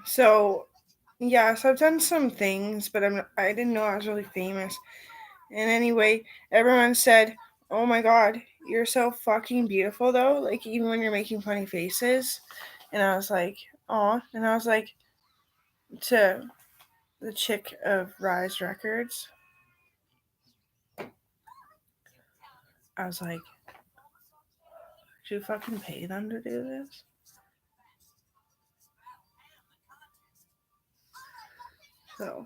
So yeah, so I've done some things, but I didn't know I was really famous. And anyway, everyone said, "Oh my god, you're so fucking beautiful though, like even when you're making funny faces." And I was like, "Aw." And I was like to the chick of Rise Records, I was like, "Should you fucking pay them to do this?" So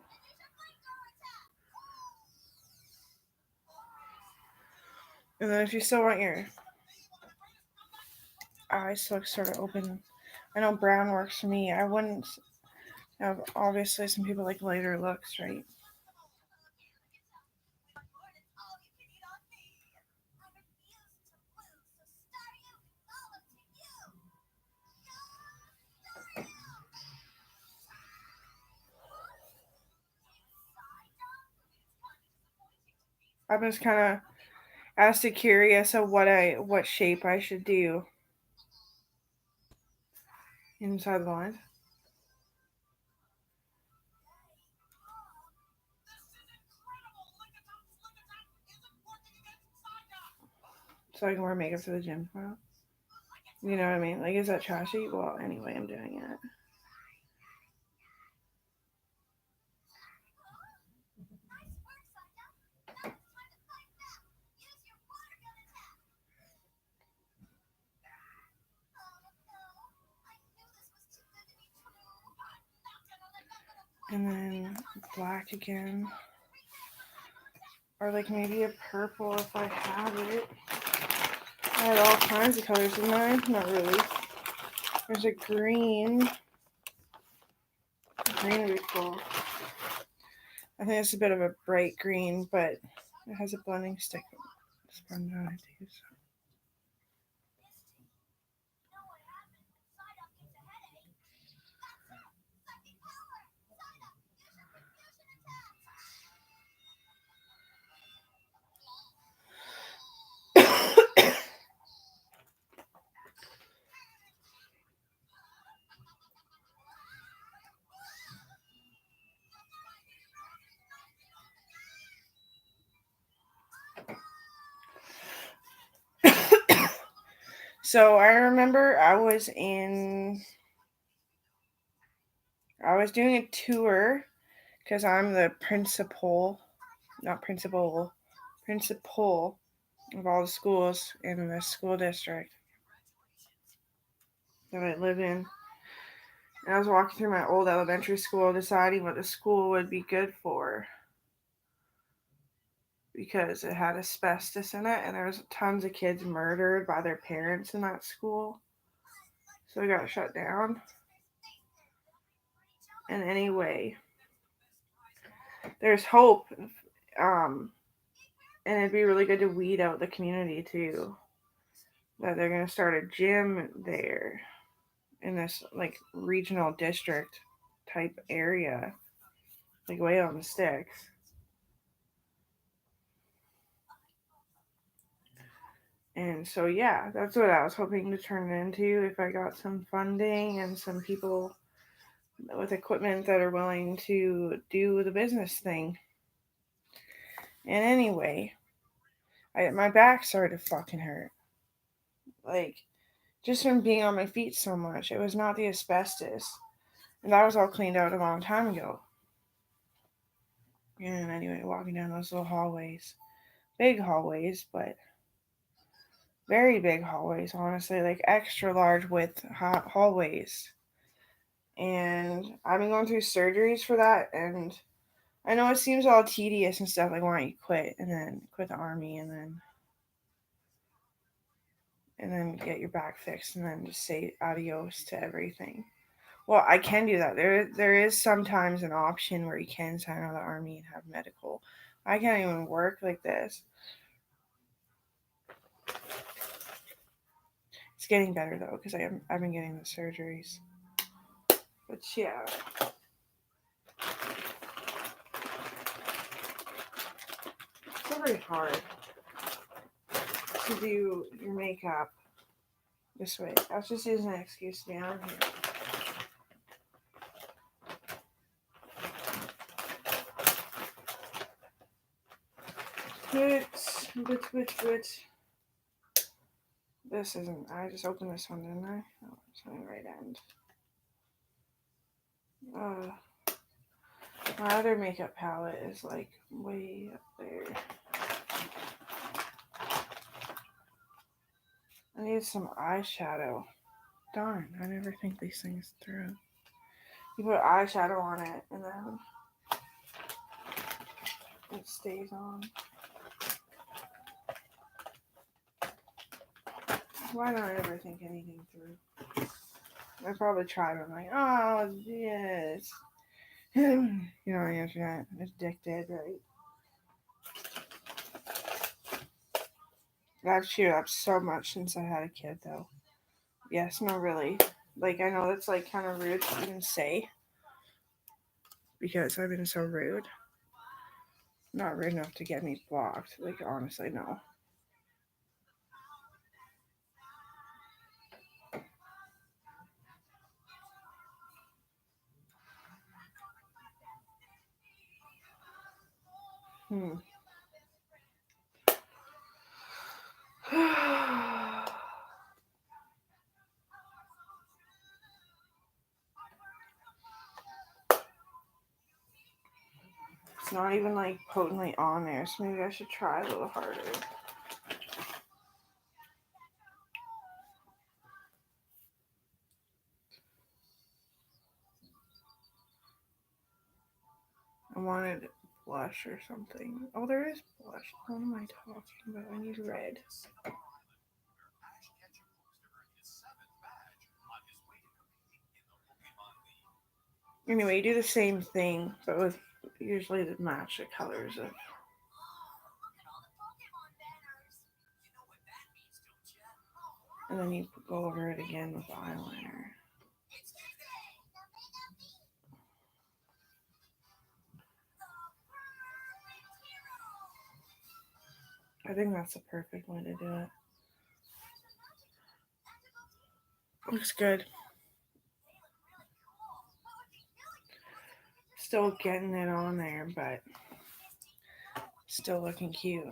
and then if you still want your eyes to look sort of open, I know brown works for me. I wouldn't have, obviously some people like lighter looks, right? I'm just kind of as to curious of what shape I should do inside the lines, so I can wear makeup to the gym tomorrow. You know what I mean? Like, is that trashy? Well, anyway, I'm doing it. And then black again, or like maybe a purple if I have it. I had all kinds of colors in mine. Not really. There's a green. Green would be cool. I think it's a bit of a bright green, but it has a blending stick. Sponge on it too. So. So I remember I was doing a tour because I'm the principal of all the schools in the school district that I live in. And I was walking through my old elementary school deciding what the school would be good for because it had asbestos in it and there was tons of kids murdered by their parents in that school. So it got shut down. And anyway, there's hope. Um, and it'd be really good to weed out the community too. That they're gonna start a gym there in this like regional district type area, like way on the sticks. And so yeah, that's what I was hoping to turn it into if I got some funding and some people with equipment that are willing to do the business thing. And anyway, my back started to fucking hurt. Like just from being on my feet so much. It was not the asbestos. And that was all cleaned out a long time ago. And anyway, walking down those little hallways. Big hallways, but very big hallways, honestly. Like extra large width hallways. And I've been going through surgeries for that. And I know it seems all tedious and stuff. Like, why don't you quit? And then quit the army and then get your back fixed and then just say adios to everything. Well, I can do that. There is sometimes an option where you can sign out of the army and have medical. I can't even work like this. It's getting better though because I've been getting the surgeries. But yeah, it's not very hard to do your makeup this way. I was just using an excuse to be on here. This isn't. I just opened this one, didn't I? Oh, it's on the right end. My other makeup palette is like way up there. I need some eyeshadow. Darn, I never think these things through. You put eyeshadow on it and then it stays on. Why don't I ever think anything through? I probably tried, but I'm like, oh, yes. You know, the internet is addicted, right? I've cheered up so much since I had a kid, though. Yes, no, really. Like, I know that's, like, kind of rude to even say. Because I've been so rude. Not rude enough to get me blocked. Like, honestly, no. It's not even like potently on there, so maybe I should try a little harder. I wanted blush or something. Oh, there is blush. What am I talking about? I need red. Anyway, do the same thing, but with usually to match the colors of. And then you go over it again with eyeliner. I think that's the perfect way to do it. Looks good. Still getting it on there, but still looking cute.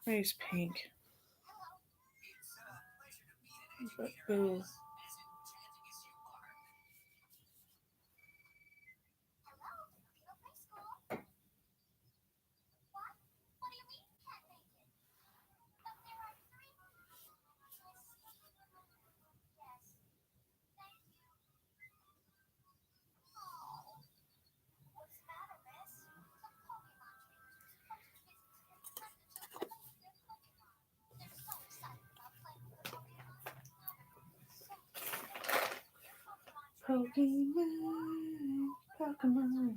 Nice pink. But ooh. Pokemon.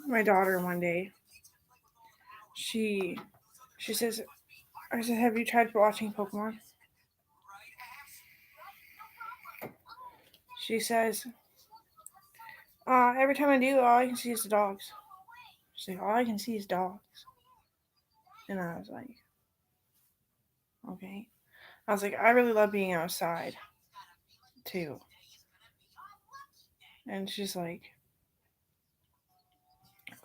My daughter one day, she says, I said, have you tried watching Pokemon? She says, every time I do, all I can see is the dogs. She's like, all I can see is dogs. And I was like, okay. I was like, I really love being outside, too. And she's like,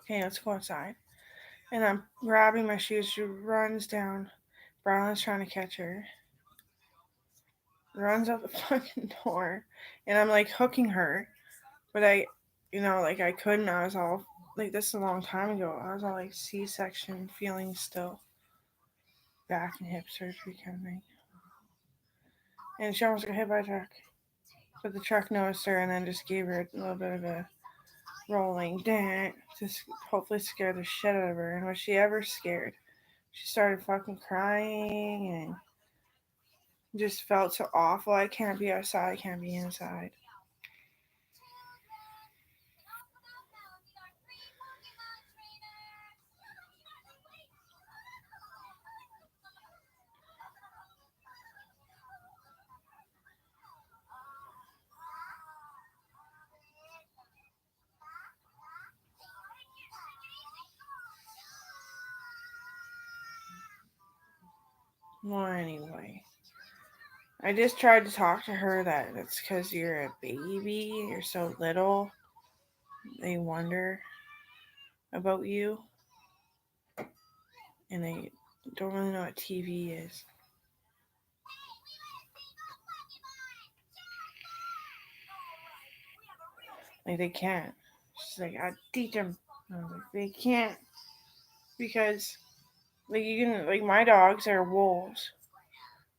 okay, let's go outside. And I'm grabbing my shoes. She runs down. Brown's trying to catch her. Runs out the fucking door. And I'm like hooking her. But I couldn't. I was all, like, this is a long time ago. I was all like C-section feeling still. Back and hip surgery kind of thing. And she almost got hit by a truck. But the truck noticed her and then just gave her a little bit of a rolling dent to hopefully scare the shit out of her. And was she ever scared? She started fucking crying and just felt so awful. I can't be outside. I can't be inside. Well, anyway, I just tried to talk to her that it's because you're a baby, you're so little, they wonder about you, and they don't really know what TV is. Like, they can't. She's like, I teach them. I was like, they can't because, like, you can, like, my dogs are wolves.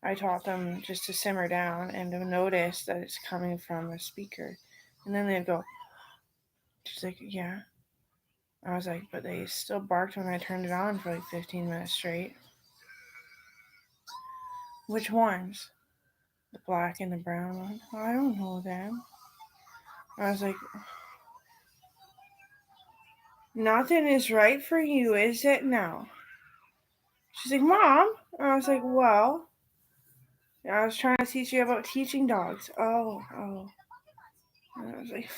I taught them just to simmer down and to notice that it's coming from a speaker. And then they'd go, she's like, yeah. I was like, but they still barked when I turned it on for like 15 minutes straight. Which ones? The black and the brown one? Oh, I don't know them. I was like, nothing is right for you, is it now? She's like, Mom. I was like, well, I was trying to teach you about teaching dogs. Oh. And I was like,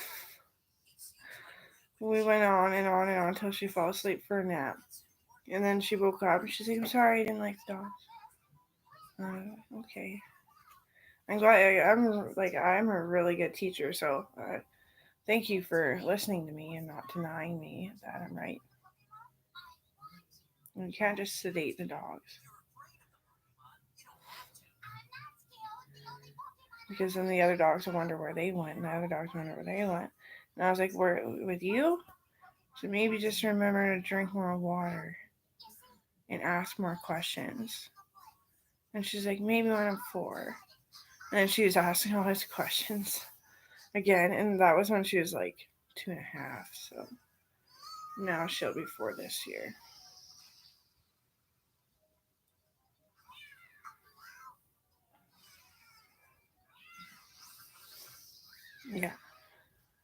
we went on and on and on until she fell asleep for a nap. And then she woke up and she's like, I'm sorry, I didn't like the dogs. Okay. I'm glad I'm a really good teacher, so thank you for listening to me and not denying me that I'm right. And you can't just sedate the dogs. Because then the other dogs will wonder where they went, and the other dogs wonder where they went. And I was like, where with you? So maybe just remember to drink more water and ask more questions. And she's like, maybe when I'm 4. And then she was asking all these questions again, and that was when she was like 2.5. So now she'll be 4 this year. Yeah.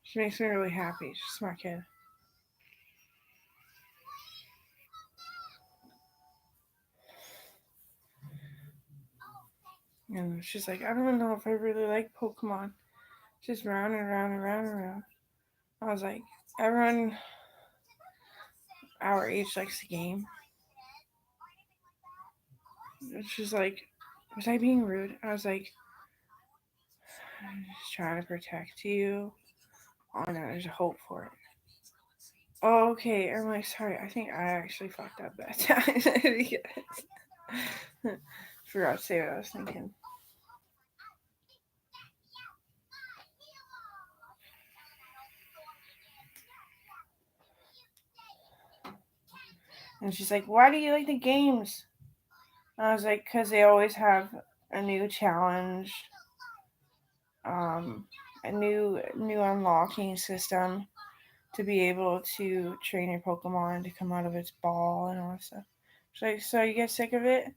She makes me really happy. She's a smart kid. And she's like, I don't know if I really like Pokemon. Just round and round and round and round. I was like, everyone our age likes the game. And she's like, was I being rude? I was like, I'm just trying to protect you. Oh no, there's a hope for it. Oh, okay. I'm like, sorry. I think I actually fucked up that time. Forgot to say what I was thinking. And she's like, why do you like the games? And I was like, because they always have a new challenge, um, a new unlocking system to be able to train your Pokemon to come out of its ball and all that stuff. She's like, so you get sick of it?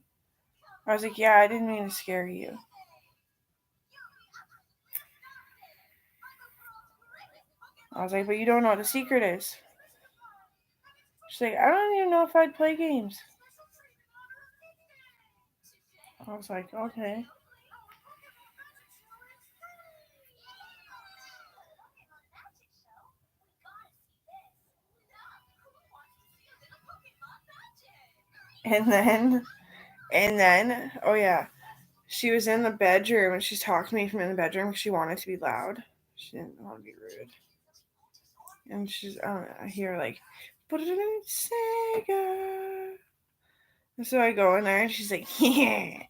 I was like, yeah, I didn't mean to scare you. I was like, but you don't know what the secret is. She's like, I don't even know if I'd play games. I was like, okay. And then, oh yeah, she was in the bedroom and she's talking to me from in the bedroom because she wanted to be loud. She didn't want to be rude. And she's, I hear like, Sega. And so I go in there and she's like, yeah.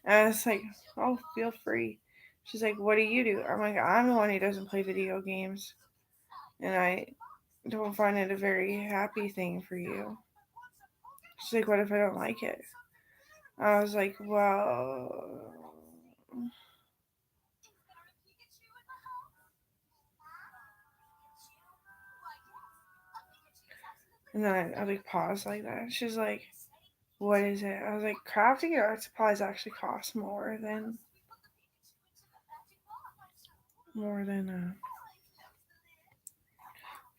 And I was like, oh, feel free. She's like, what do you do? I'm like, I'm the one who doesn't play video games. And I don't find it a very happy thing for you. She's like, what if I don't like it? I was like, well. And then I like pause like that. She's like, what is it? I was like, crafting your art supplies actually cost more than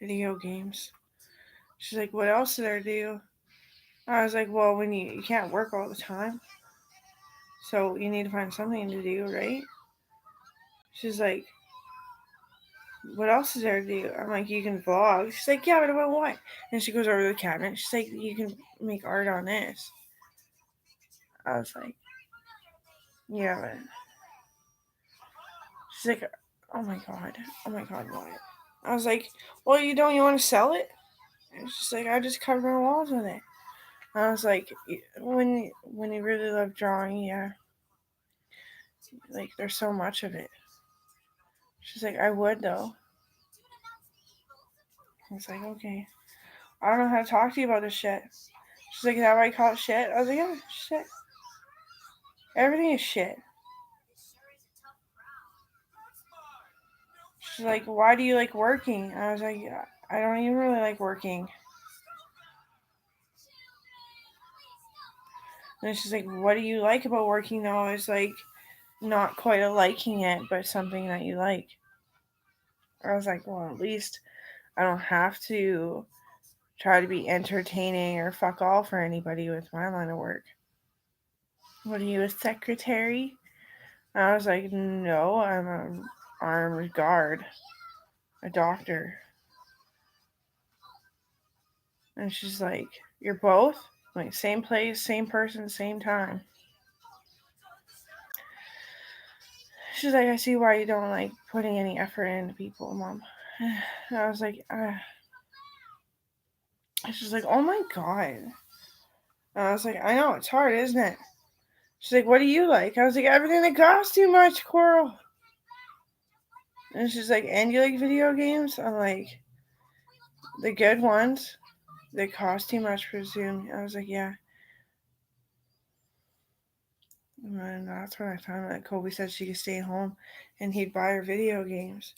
video games. She's like, what else did I do? I was like, well, when you can't work all the time, so you need to find something to do, right? She's like, what else is there to do? I'm like, you can vlog. She's like, yeah, but about what? And she goes over to the cabinet. She's like, you can make art on this. I was like, Yeah, but she's like, oh my god, what? I was like, well, you want to sell it? And she's like, I just covered my walls with it. I was like, when you really love drawing, yeah, like there's so much of it. She's like, I would though. I was like, okay. I don't know how to talk to you about this shit. She's like, is that why you call it shit? I was like, yeah, shit. Everything is shit. She's like, why do you like working? I was like, I don't even really like working. And she's like, what do you like about working though? I was like, not quite a liking it, but something that you like. I was like, well, at least I don't have to try to be entertaining or fuck all for anybody with my line of work. What are you, a secretary? I was like, no, I'm an armed guard, a doctor. And she's like, you're both? I'm like, same place, same person, same time. She's like, I see why you don't like putting any effort into people, Mom. And I was like, she's like, oh my god. And I was like, I know, it's hard, isn't it? She's like, what do you like? I was like, everything that costs too much, Coral. And she's like, and you like video games? I'm like, the good ones that cost too much, presume. I was like, yeah. And that's when I found out that Kobe said she could stay home and he'd buy her video games.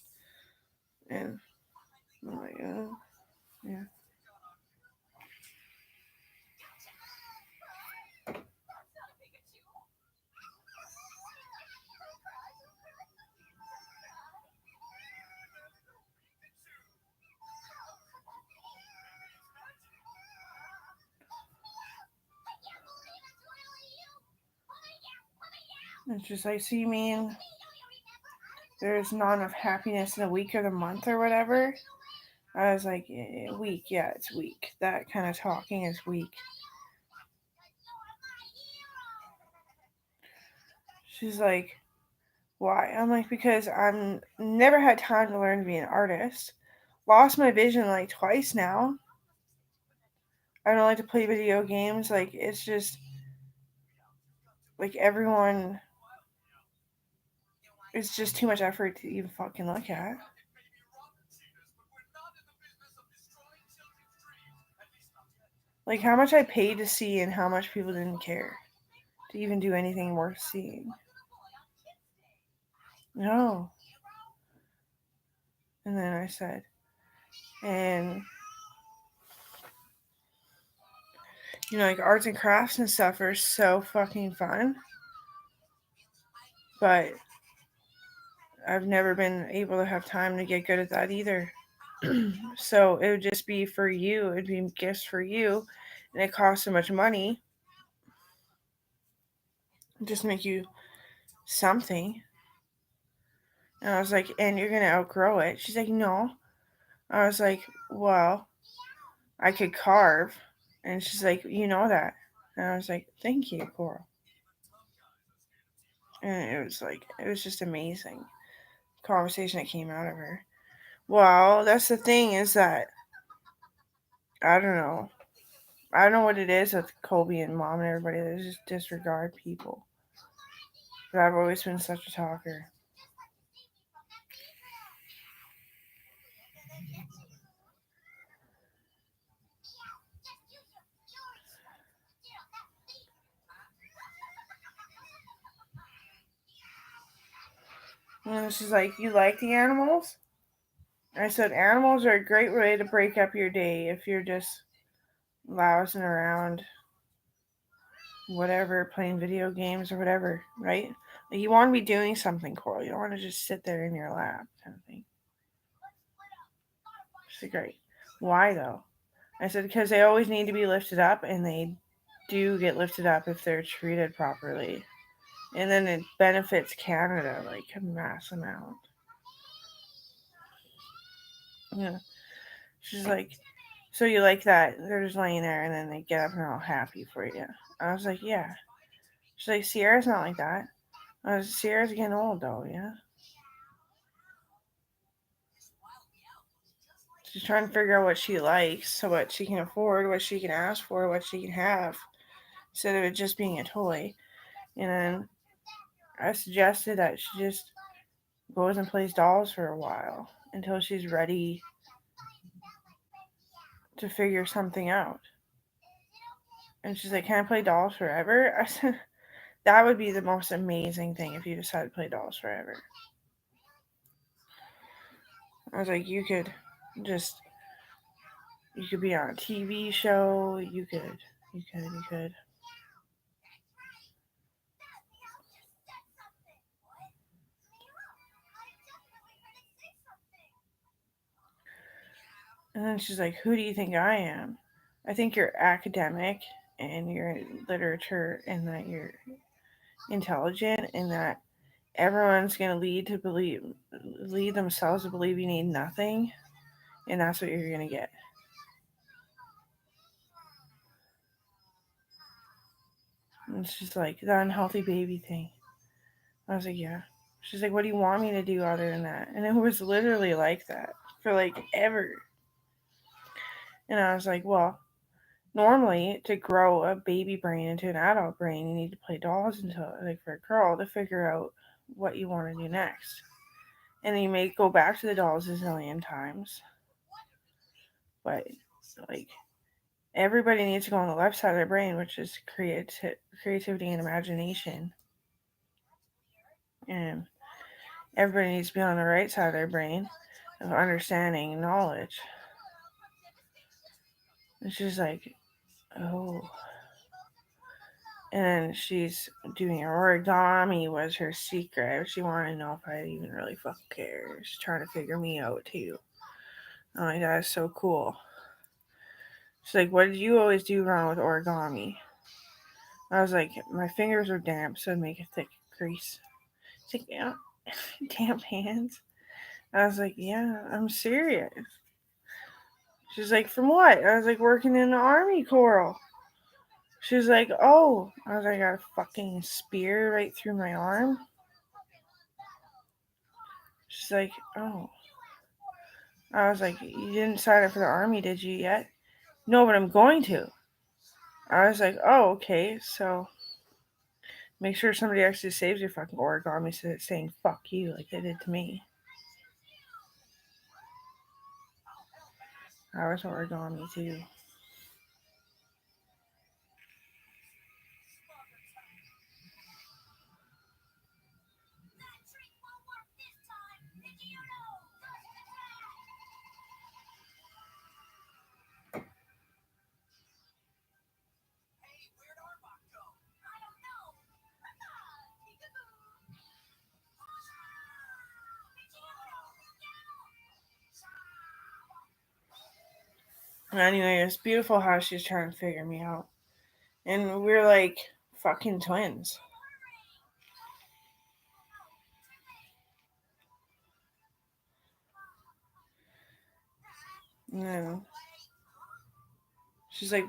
And I'm like, oh, yeah. It's just like, so you mean there's not enough happiness in the week or the month or whatever? I was like, weak, yeah, it's weak. That kind of talking is weak. She's like, why? I'm like, because I'm never had time to learn to be an artist. Lost my vision like twice now. I don't like to play video games. Like, it's just like everyone. It's just too much effort to even fucking look at. Like how much I paid to see and how much people didn't care to even do anything worth seeing. No. And then I said, and like arts and crafts and stuff are so fucking fun. But I've never been able to have time to get good at that either. So it would just be for you. It'd be gifts for you. And it costs so much money. Just make you something. And I was like, and you're going to outgrow it. She's like, no. I was like, well, I could carve. And she's like, you know that. And I was like, thank you, Coral. And it was just amazing conversation that came out of her. Well, that's the thing is that, I don't know. I don't know what it is with Kobe and Mom and everybody. They just disregard people. But I've always been such a talker. And she's like, you like the animals? I said, animals are a great way to break up your day if you're just lounging around, whatever, playing video games or whatever, right? Like you want to be doing something, Coral. You don't want to just sit there in your lap, kind of thing. She's great. Why though? I said, because they always need to be lifted up, and they do get lifted up if they're treated properly. And then it benefits Canada like a mass amount. Yeah. She's like, so you like that? They're just laying there and then they get up and they're all happy for you. I was like, yeah. She's like, Sierra's not like that. Sierra's getting old though, yeah. She's trying to figure out what she likes, so what she can afford, what she can ask for, what she can have, instead of it just being a toy. And then I suggested that she just goes and plays dolls for a while until she's ready to figure something out. And she's like, "Can I play dolls forever?" I said, "That would be the most amazing thing if you decided to play dolls forever." I was like, just you could be on a TV show. You could. And then she's like, "Who do you think I am?" I think you're academic and you're in literature and that you're intelligent and that everyone's gonna lead themselves to believe you need nothing, and that's what you're gonna get. And she's like, the unhealthy baby thing. I was like, yeah. She's like, what do you want me to do other than that? And it was literally like that for like ever. And I was like, well, normally to grow a baby brain into an adult brain, you need to play dolls until, like, for a girl to figure out what you want to do next. And you may go back to the dolls a zillion times. But, like, everybody needs to go on the left side of their brain, which is creativity and imagination. And everybody needs to be on the right side of their brain of understanding and knowledge. And she's like, oh. And then she's doing origami was her secret. She wanted to know if I even really fucking care. She's trying to figure me out too. I'm like, that is so cool. She's like, what did you always do wrong with origami? I was like, my fingers are damp, so I'd make a thick crease. She's like, yeah, damp hands. I was like, yeah, I'm serious. She's like, from what? I was like, working in the Army Corps. She's like, oh. I was like, I got a fucking spear right through my arm. She's like, oh. I was like, you didn't sign up for the Army, did you yet? No, but I'm going to. I was like, oh, okay, so make sure somebody actually saves your fucking origami instead of saying fuck you like they did to me. I was origami too. Anyway, it's beautiful how she's trying to figure me out. And we're like fucking twins. And then she's like,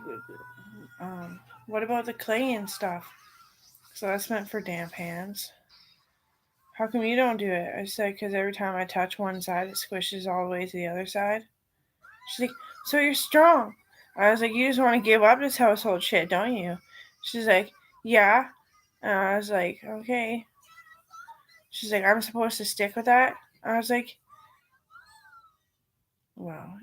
what about the clay and stuff? So that's meant for damp hands. How come you don't do it? I said, because every time I touch one side, it squishes all the way to the other side. She's like, so you're strong. I was like, you just want to give up this household shit, don't you? She's like, yeah. And I was like, okay. She's like, I'm supposed to stick with that? I was like, well.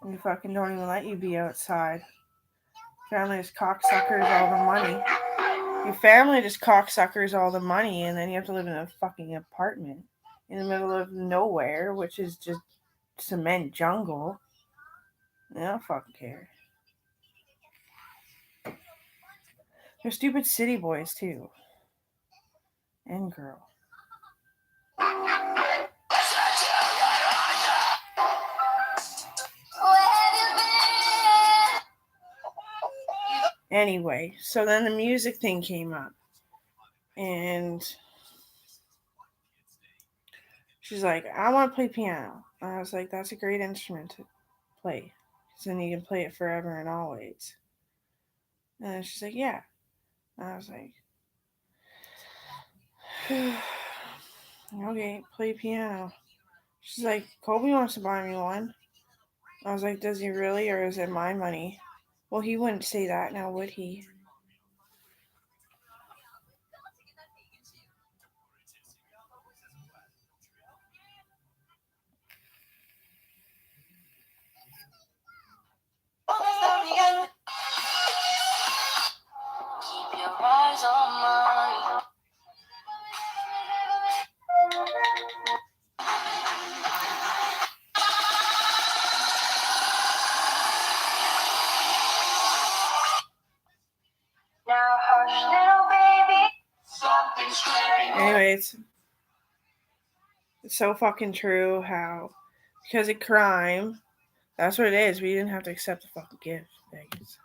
You fucking don't even let you be outside. Family just cocksuckers all the money. Your family just cocksuckers all the money, and then you have to live in a fucking apartment in the middle of nowhere, which is just cement jungle. I don't fucking care. They're stupid city boys too. And girl. Anyway, so then the music thing came up. And She's like, I want to play piano. And I was like, that's a great instrument to play. Because then you can play it forever and always. And she's like, yeah. And I was like, okay, play piano. She's like, Kobe wants to buy me one. I was like, does he really, or is it my money? Well, he wouldn't say that now, would he? Keep your eyes on mine. Now hush, little baby. Something's screaming. Anyways, it's so fucking true how, because of crime, that's what it is. We didn't have to accept the fucking gift, Vegas.